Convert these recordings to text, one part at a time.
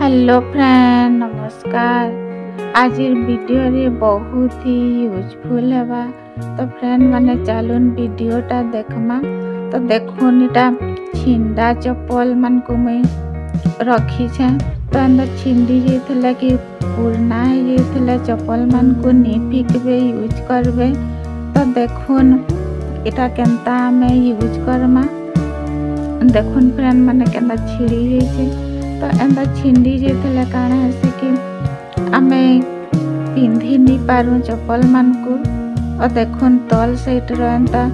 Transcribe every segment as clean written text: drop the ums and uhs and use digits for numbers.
Hello friend नमस्कार। आज video रे बहुत ही यूजफुल है। तो फ्रेंड माने चलून वीडियोटा देखमा। तो देखुन इटा छिंडा चप्पल मन को मैं रखी छे। तो अंदर छिंडी जाइथिला कि पुरना है जाइथिला चप्पल मन को नहीं फिकबे यूज करबे। तो देखुन इटा केनता हमें यूज करमा। देखुन फ्रेंड माने केनता छिड़ी जाइछे। तो एंदा छिंडी जाइथिला काना है कि आमे पिंधि नहीं पारू चप्पल मन को। और देखुन तल साइड एंता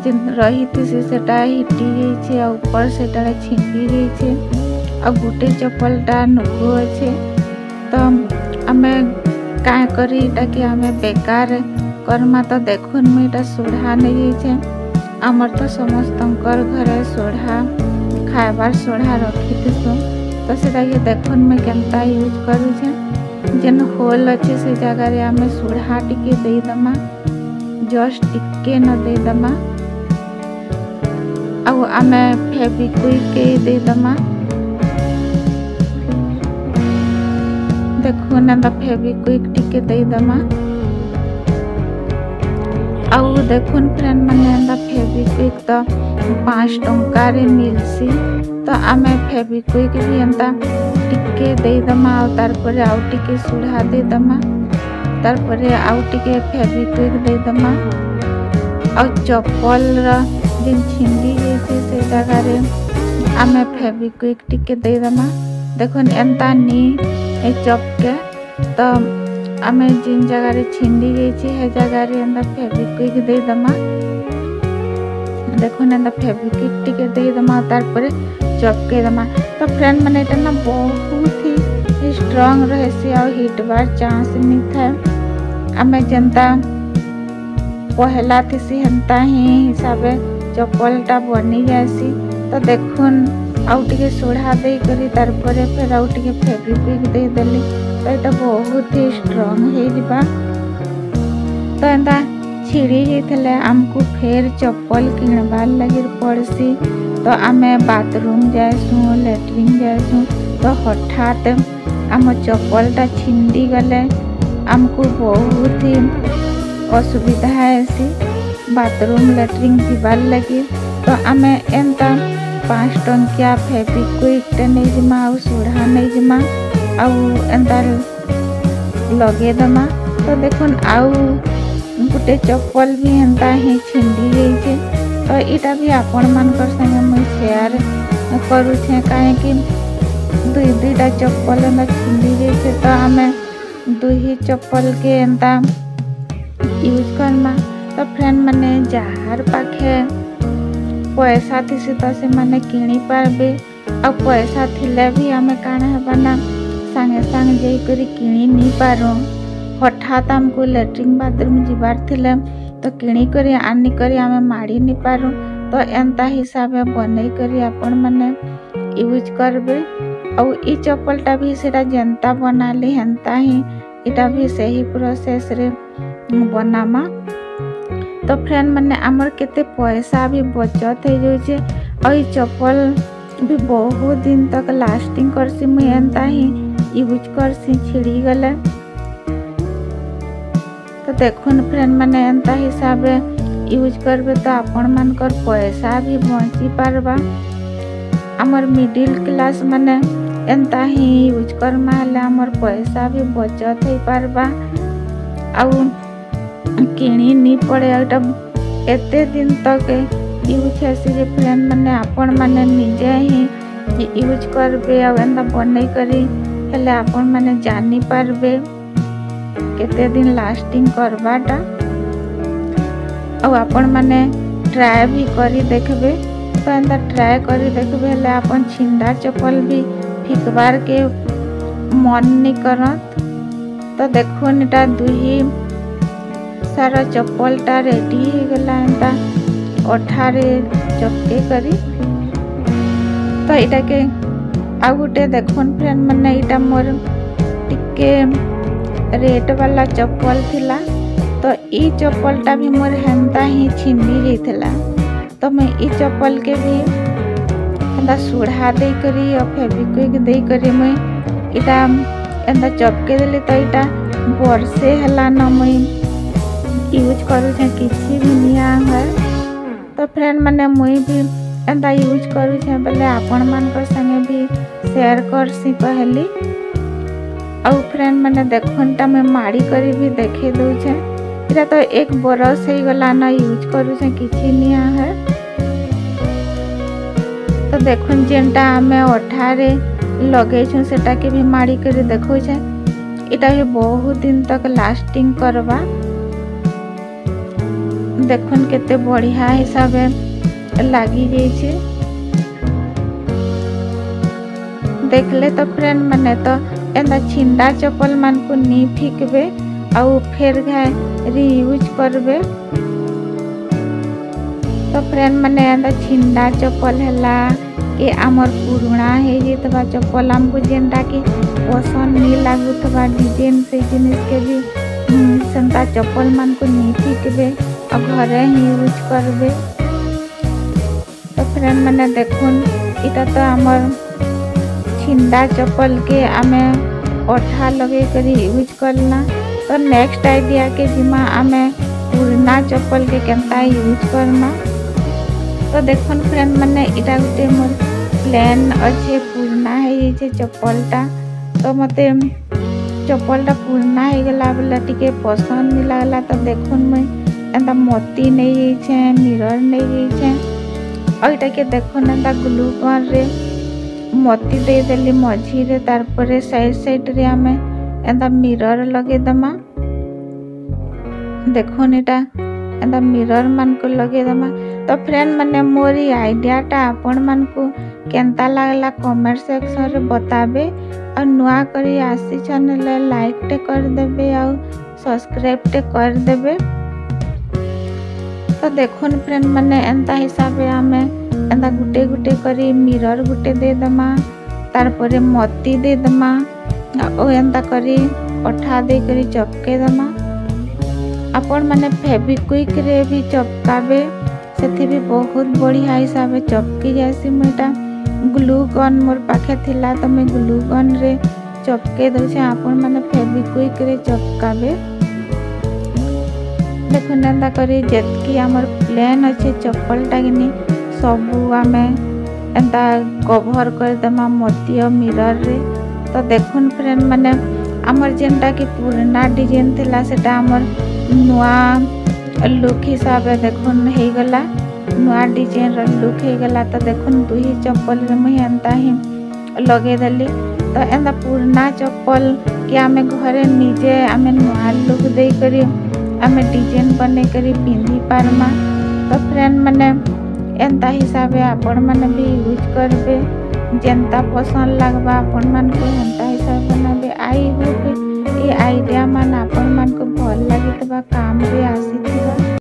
जिन रही थी सेटा हिटी जाइछे और ऊपर सेटा छिंडी जाइछे और गुटे चप्पलटा नुगो अच्छे। तो आमे का करी इटा कि आमे बेकार करमा। तो देखुन मुझे सोढ़ा नहीं जाइछे। आमर तो समस्तंकर घरे सोढ़ा खाइबार सोढ़ा रखी थी। तो सेटा ये देखुन मैं केनता यूज करूँ। जेन होल अच्छे से जगह रे आमे सोढ़ा टिके दे दमा। जस्ट टिके न दे दमा और आमे फेविक्विक के दे दमा। देखुन एंदा फेविक्विक टिके दे दमा। और देखुन फ्रेंड माने एंदा फेविक्विक तो 5 टंका रे मिलसी। तो आमे फेविक्विक भी एंता टिके दे दमा और तारपरे आउ टिके सुढ़ा दे दमा। तारपरे आउ टिके फेविक्विक दे दमा और चप्पल रा जिन छिंडी जैसे से जगह रे आमे फेविक्विक टिके दे दमा। देखुन एंता नी ए चपके। तो आमे जिन जगह रे छिंडी जैसे है जगह रे एंता फेविक्विक दे दमा। देखुन एंता फेविक्विक टिके दे दमा तारपरे चपके दमा। तो फ्रेंड माने इटा ना बहुत ही स्ट्रांग रहे से और हिटबार चांस नहीं था। आमे जनता पहला थी हंता ही हिसाबे चप्पलटा बनी जासी। तो देखुन आउ टिके सोढ़ा दे करी तारपरे फिर आउ टिके फेविक्विक दे देली। तो इटा बहुत ही स्ट्रांग हे जिबा। तो एंता छिड़ी जाइथिले आमको फेर चप्पल किणबार लगी पड़सी। तो आमे बाथरूम जाएसु लैट्रिन जाएसु तो हठात आम चप्पलटा छिंडी गले आमको बहुत ही असुविधा है बाथरूम लैट्रिन जीवार लगी। तो आमे एंता 5 टंकिया फेविक्विक नहीं जिमा और सोढ़ा नहीं जिमा और एंता लगे दमा। तो देखुन आउ गुटे चप्पल भी एंता ही छिंडी जाइछे। तो इटा भी आपण मानकर संगे मुझे शेयर करूछे काहे दुईटा चप्पल एंता छिंडी जाइछे। तो आमे दुही चप्पल के एंता यूज करमा। तो फ्रेंड माने जहार पाखे पैसा थी तो से माने किणी पारबे और पैसा थिले भी आमे काना हेबाना संगे संगे जाई करी किणी नहीं पारो। हठात हमको लैट्रिन बाथरूम जीवार थिले तो किणी करी आनी करी आमे माड़ी नहीं पारू। तो एंता हिसाबे बनै करी आपण माने यूज करबे। और ई चप्पलटा भी सेटा जनता बनाली हेंता ही इटा भी सही प्रोसेस रे बनामा। तो फ्रेंड माने आमर केते पैसा भी बचत हो जाइछे और ई चप्पल भी बहुत दिन तक लास्टिंग करसी। मुई एंता ही यूज करसी छिड़ी गले। तो देखुन फ्रेंड माने एंता हिसाबे यूज करबे तो आपण मानकर पैसा भी बची पारबा। आमर मिडिल क्लास माने एंता ही यूज करमा हेले आमर पैसा भी बचत हो पारबा और किणी नहीं पड़े। एटा एते दिन तक यूज हेसी जे फ्रेंड माने आपण माने निजे ही यूज करबे और एंता बनै करी हेले आपण माने जानी पारबे केते दिन लास्टिंग करवाटा। और आपण माने ट्राए भी करी देखबे। तो एंता ट्राए करी देखबे हेले आपण छिंडा चप्पल भी फिकबार के मन नहीं करत। तो देखुन इटा दुही सारा चप्पलटा रेडी हो गला एंता अठारे चपके करी। तो इटा के आ गुटे देखुन फ्रेंड माने इटा मोर टिके रेड वाला चप्पल थिला। तो ई चप्पलटा भी मोर हेंता ही छिंडी जाइथिला। तो मैं ई चप्पल के भी एंदा सुढ़ा दे करी और फेविक्विक दे करी मुई इटा एंदा चपके देली तो इटा वर्षे हला न मुई यूज करूछे किछि भी निया है। तो फ्रेंड माने मुई भी एंदा यूज करूछे बोले आपण मानकर संगे भी शेयर करसी कहली। और फ्रेंड माने देखनटा मैं माड़ी करी भी देखे दूछे इटा तो एक बरस ही गला ना यूज करूछे किछि निया है। तो देखुन जेनटा आमे अठारे लगे छु सेटा के भी माड़ी करी देखो छे इटा भी बहुत दिन तक लास्टिंग करवा। देखुन केते बढ़िया हिसाबे लागी जाई छे। देखले तो फ्रेंड माने तो एंदा छिंडा चप्पल मान को नी फिकबे आउ फेर घाय रीयूज करबे। तो फ्रेंड माने एंदा छिंडा चप्पल हला कि आमर पुराना है जेतबा चप्पल हमको जेनटा कि पसंद नहीं लागुतबा डिजाइन से जिनिस के भी सेंता चप्पल मान को नहीं फिकबे और घरे ही यूज करबे। तो फ्रेंड माने देखुन इटा तो आमर छिंडा चप्पल के आमे अठा लगे करी यूज करना। तो नेक्स्ट आइडिया के जिमा आमे पुराना चप्पल के केनता यूज करना। तो देखुन फ्रेंड माने इटा गुटे मोर प्लेन अच्छे पुराना है ये चप्पलटा। तो मते चप्पलटा पुराना है गला बोला टिके पसंद नहीं लागला। तो देखुन मैं एंदा मोती नहीं छे मिरर नहीं छे और इटा के देखुन एंदा ग्लू गन रे मोती दे देली मझी रे तार परे साइड साइड रे आमे एंदा मिरर लगे दमा। देखुन इटा एंदा मिरर मान को लगे दमा। तो फ्रेंड माने मोरी आइडियाटा आपण मान को केनता लागला कमेंट सेक्शन रे बताबे और नुआ करी आसी चैनल लाइक टे कर देबे और सब्सक्राइब टे कर देबे। तो देखुन फ्रेंड माने एंता हिसाबे आमे एंता गुटे गुटे करी मिरर गुटे दे दमा तार परे मोती दे दमा और एंता करी अठा दे करी चपके दमा। आपण माने फेविक्विक रे भी चपकाबे सेथि भी बहुत बढ़िया हिसाबे चपकी जासी। मुईटा ग्लू गन मोर पाखे थिला तो मैं ग्लू गन रे चपके दउछे आपण माने फेविक्विक रे चपकाबे। देखुन एंता करी जेतकी हमर प्लेन अच्छे चप्पलटा किनी सबू आमे एंता कवर कर दमा मोती और मिरर रे। तो देखुन फ्रेंड माने हमर जेनटा कि पुराना डिजाइन थिला सेटा हमर नुआ लुक हिसाब देखुन हे गला नुआ डिजाइन र लुक हे गला। तो देखुन दुही चप्पल रे मुई एंता ही लगे देली। तो एंता पुराना चप्पल कि आमे घरे निजे आमे नुआ लुक दे करी आमे डिजाइन बने करी पिंधी पारमा। तो फ्रेंड माने एंता हिसाबे आपण माने भी यूज करबे जेंता पसंद लागबा आपण मान को एंता हिसाब बनाबे। आई होप ये आइडिया मान आपण मान को भल लागितबा।